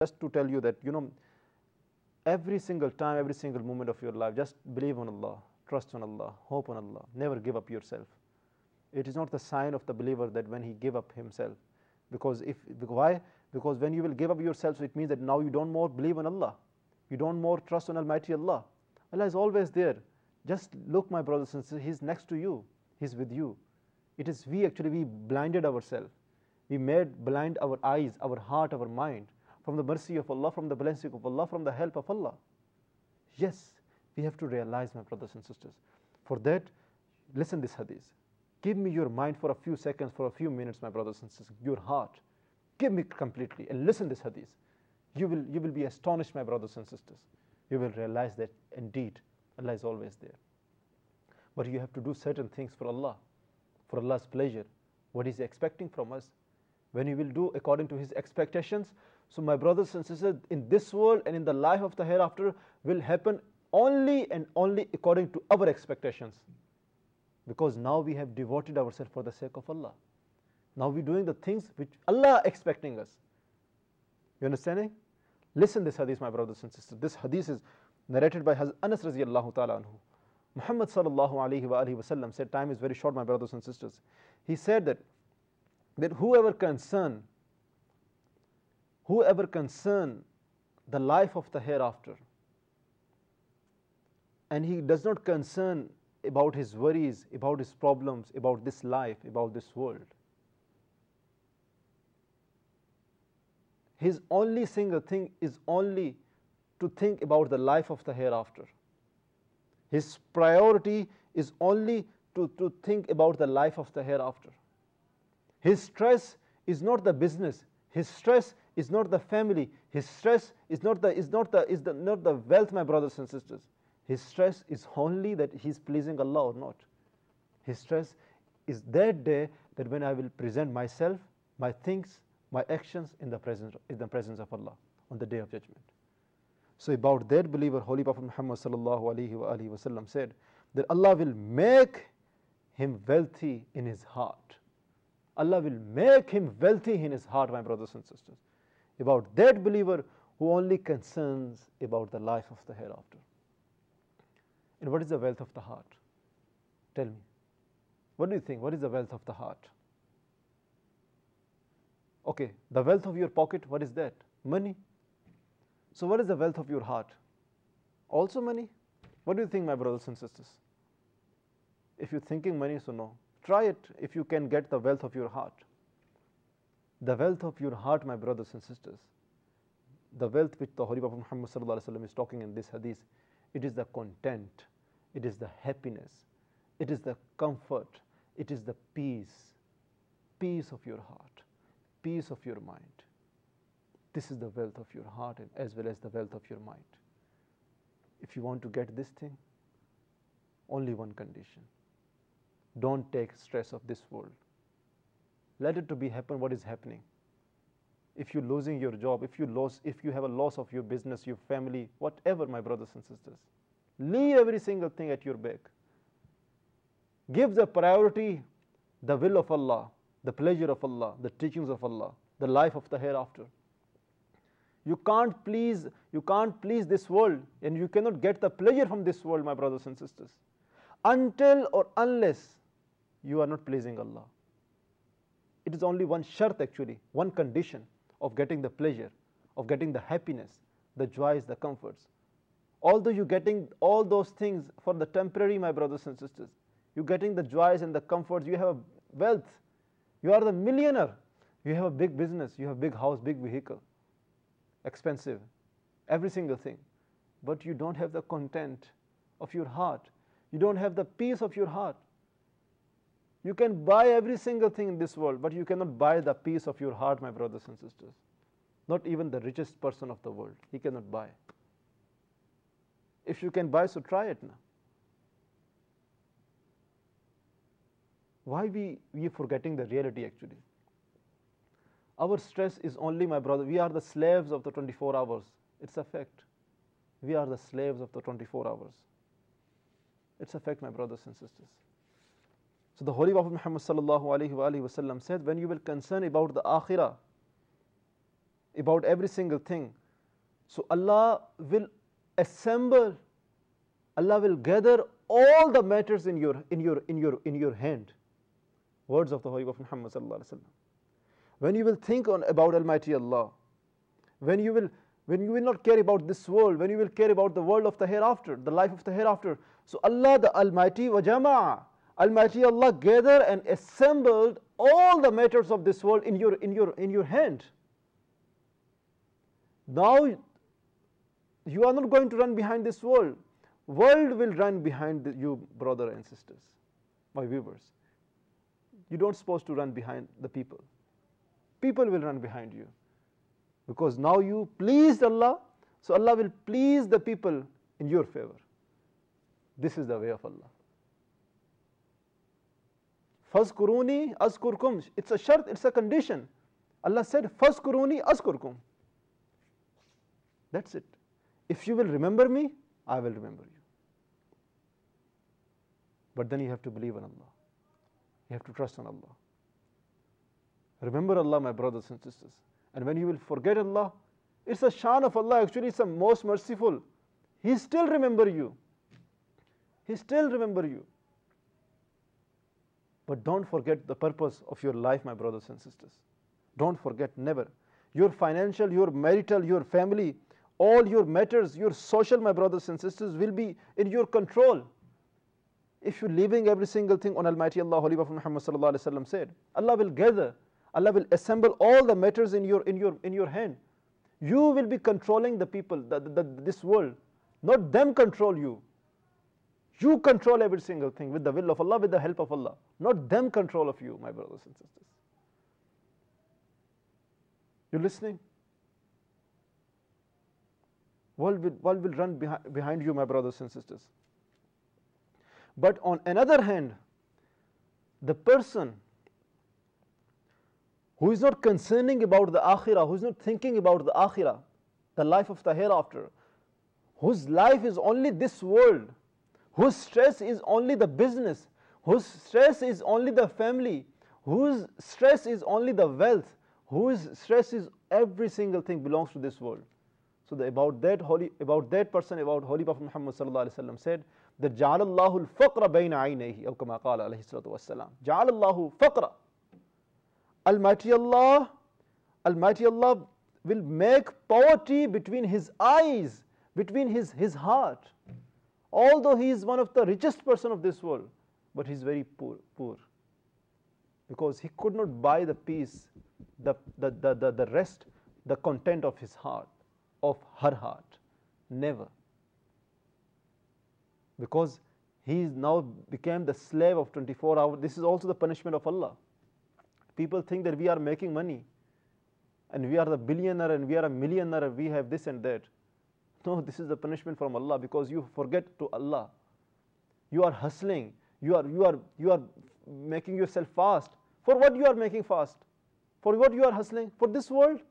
just to tell you that, every single time, every single moment of your life, just believe on Allah, trust on Allah, hope on Allah, never give up yourself. It is not the sign of the believer that when he give up himself, why? Because when you will give up yourself, so it means that now you don't more believe on Allah, you don't more trust on Almighty Allah. Allah is always there. Just look, my brothers and sisters, He's next to you, He's with you. It is we blinded ourselves. We made blind our eyes, our heart, our mind from the mercy of Allah, from the blessing of Allah, from the help of Allah. Yes, we have to realize, my brothers and sisters. For that, listen this hadith. Give me your mind for a few seconds, for a few minutes, my brothers and sisters, your heart. Give me completely and listen this hadith. You will be astonished, my brothers and sisters. You will realize that indeed Allah is always there. But you have to do certain things for Allah, for Allah's pleasure, what He's expecting from us. When you will do according to His expectations, so my brothers and sisters, in this world and in the life of the hereafter will happen only and only according to our expectations. Because now we have devoted ourselves for the sake of Allah. Now we're doing the things which Allah expecting us. You understanding? Listen this hadith, my brothers and sisters. This hadith is narrated by Anas radiallahu ta'ala anhu. Muhammad sallallahu alayhi wa alihi wasallam said, time is very short, my brothers and sisters. He said that whoever concern the life of the hereafter, and he does not concern about his worries, about his problems, about this life, about this world, his only single thing is only to think about the life of the hereafter. His priority is only to think about the life of the hereafter. His stress is not the business. His stress is not the family. His stress is not the wealth, my brothers and sisters. His stress is only that he's pleasing Allah or not. His stress is that day that when I will present myself, my things, my actions in the presence of Allah on the day of judgment. So about that believer, Holy Prophet Muhammad sallallahu alaihi wasallam said that Allah will make him wealthy in his heart. Allah will make him wealthy in his heart, my brothers and sisters. About that believer who only concerns about the life of the hereafter. And what is the wealth of the heart? Tell me. What do you think? What is the wealth of the heart? Okay, the wealth of your pocket, what is that? Money. So what is the wealth of your heart? Also money? What do you think, my brothers and sisters? If you're thinking money, so no. Try it if you can get the wealth of your heart. The wealth of your heart, my brothers and sisters, the wealth which the Holy Prophet Muhammad sallallahu alaihi wasallam is talking in this hadith, it is the content, it is the happiness, it is the comfort, it is the peace of your heart, peace of your mind. This is the wealth of your heart as well as the wealth of your mind. If you want to get this thing, only one condition. Don't take stress of this world. Let it to be happen what is happening. If you're losing your job, if you have a loss of your business, your family, whatever, my brothers and sisters, leave every single thing at your back. Give the priority, the will of Allah, the pleasure of Allah, the teachings of Allah, the life of the hereafter. You can't please this world, and you cannot get the pleasure from this world, my brothers and sisters, until or unless you are not pleasing Allah. It is only one shart, actually, one condition of getting the pleasure, of getting the happiness, the joys, the comforts. Although you're getting all those things for the temporary, my brothers and sisters, you're getting the joys and the comforts, you have wealth, you are the millionaire, you have a big business, you have big house, big vehicle, expensive, every single thing, but you don't have the content of your heart. You don't have the peace of your heart. You can buy every single thing in this world, but you cannot buy the peace of your heart, my brothers and sisters. Not even the richest person of the world, he cannot buy. If you can buy, so try it now. Why we are forgetting the reality, actually? Our stress is only, my brother, we are the slaves of the 24 hours. It's a fact. We are the slaves of the 24 hours. It's a fact, my brothers and sisters. So the Holy Prophet Muhammad sallallahu alaihi wasallam said, when you will concern about the akhirah, about every single thing. So Allah will assemble, Allah will gather all the matters in your hand. Words of the Holy Prophet Muhammad sallallahu alaihi wasallam. When you will think about Almighty Allah, when you will not care about this world, when you will care about the world of the hereafter, the life of the hereafter. So Allah the Almighty wa jama'a, Almighty Allah gathered and assembled all the matters of this world in your hand. Now you are not going to run behind this world. World will run behind you, brother and sisters, my viewers. You don't supposed to run behind the people. People will run behind you. Because now you pleased Allah, so Allah will please the people in your favor. This is the way of Allah. Fazkuruni azkurkum. It's a shart, it's a condition. Allah said, Fazkuruni azkurkum. That's it. If you will remember me, I will remember you. But then you have to believe in Allah. You have to trust in Allah. Remember Allah, my brothers and sisters. And when you will forget Allah, it's a shan of Allah. Actually, it's the most merciful. He still remember you. He still remember you. But don't forget the purpose of your life, my brothers and sisters. Don't forget, never. Your financial, your marital, your family, all your matters, your social, my brothers and sisters, will be in your control. If you're leaving every single thing on Almighty Allah, Holy Prophet Muhammad sallallahu alaihi wasallam said, Allah will gather, Allah will assemble all the matters in your hand. You will be controlling the people, this world, not them control you. You control every single thing with the will of Allah, with the help of Allah, not them control of you, my brothers and sisters. You listening? World will run behind you, my brothers and sisters. But on another hand, the person who is not concerning about the akhirah, who is not thinking about the akhirah, the life of the hereafter, whose life is only this world, whose stress is only the business, whose stress is only the family, whose stress is only the wealth, whose stress is every single thing belongs to this world. So about that person, about Holy Prophet Muhammad sallallahu alaihi wasallam said that Ja'alallahu al-faqra bayna aynayhi, aw kama qala alayhi salatu wassalam. Ja'alallahu faqra. Almighty Allah will make poverty between his eyes, between his heart. Although he is one of the richest person of this world, but he is very poor. Because he could not buy the peace, the rest, the content of his heart, of her heart. Never. Because he is now became the slave of 24 hours. This is also the punishment of Allah. People think that we are making money and we are the billionaire and we are a millionaire and we have this and that. No, this is the punishment from Allah because you forget to Allah. You are hustling. You are making yourself fast. For what you are making fast? For what you are hustling? For this world?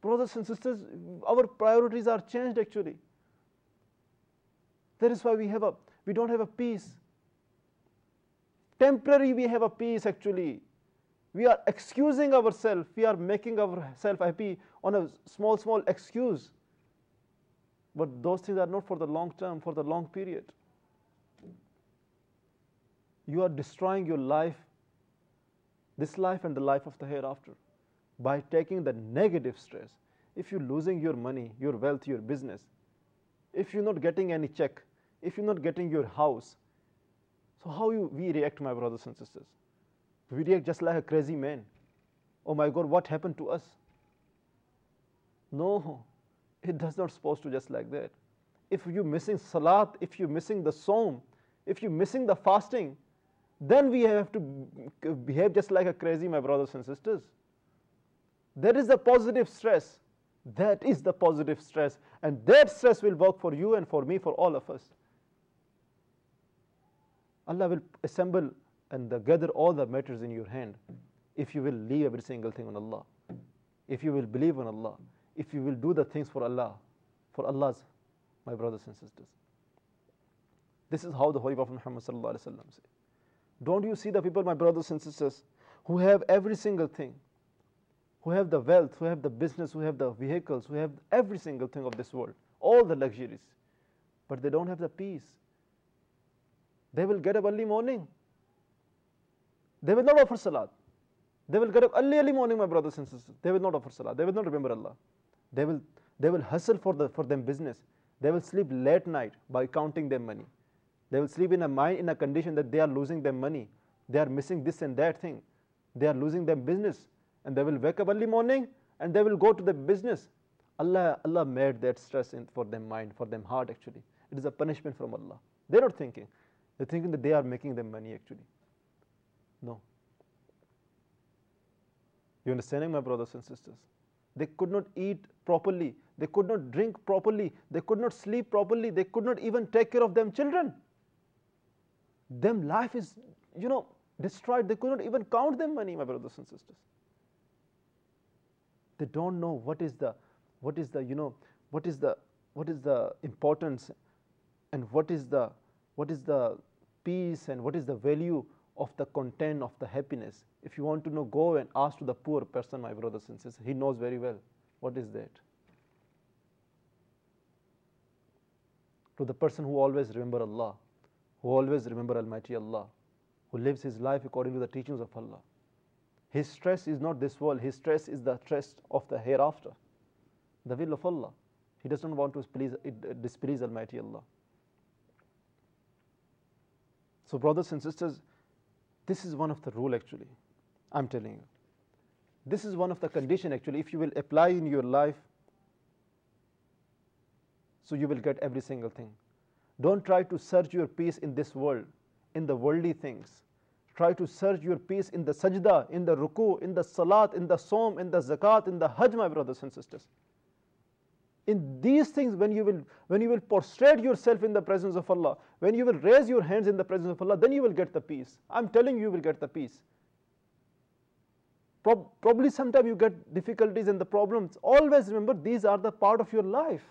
Brothers and sisters, our priorities are changed actually. That is why we don't have a peace. Temporary we have a peace actually. We are excusing ourselves. We are making ourselves happy on a small excuse. But those things are not for the long term, for the long period. You are destroying your life, this life and the life of the hereafter, by taking the negative stress. If you're losing your money, your wealth, your business, if you're not getting any check, if you're not getting your house, so how we react, my brothers and sisters? We react just like a crazy man. Oh my God, what happened to us? No, it does not supposed to just like that. If you're missing salat, if you're missing the saum, if you're missing the fasting, then we have to behave just like a crazy, my brothers and sisters. That is the positive stress. That is the positive stress. And that stress will work for you and for me, for all of us. Allah will assemble and gather all the matters in your hand if you will leave every single thing on Allah, if you will believe on Allah, if you will do the things for Allah, for Allah's, my brothers and sisters. This is how the Holy Prophet Muhammad sallallahu alaihi wasallam said. Don't you see the people, my brothers and sisters, who have every single thing? who have the wealth, who have the business, who have the vehicles, who have every single thing of this world, all the luxuries, but they don't have the peace. They will get up early morning. They will not offer salat. They will get up early morning, my brothers and sisters. They will not offer salah. They will not remember Allah. They will hustle for them business. They will sleep late night by counting their money. They will sleep in a condition that they are losing their money. They are missing this and that thing. They are losing their business. And they will wake up early morning and they will go to the business. Allah made that stress for their mind, for their heart actually. It is a punishment from Allah. They are not thinking. They are thinking that they are making them money actually. No. You understanding, my brothers and sisters? They could not eat properly. They could not drink properly. They could not sleep properly. They could not even take care of them children. Them life is, destroyed. They could not even count them money, my brothers and sisters. They don't know what is the importance and what is the peace and what is the value of the content of the happiness. If you want to know, go and ask to the poor person, my brothers and sisters. He knows very well what is that. To the person who always remember Allah, who always remember Almighty Allah, who lives his life according to the teachings of Allah. His stress is not this world. His stress is the stress of the hereafter, the will of Allah. He does not want to displease Almighty Allah. So brothers and sisters, this is one of the rule actually, I'm telling you. This is one of the condition actually, if you will apply in your life, so you will get every single thing. Don't try to search your peace in this world, in the worldly things. Try to search your peace in the sajda, in the ruku, in the salat, in the som, in the zakat, in the hajj, my brothers and sisters. In these things, when you will prostrate yourself in the presence of Allah, when you will raise your hands in the presence of Allah, then you will get the peace. I'm telling you, you will get the peace. Probably sometime you get difficulties and the problems. Always remember, these are the part of your life.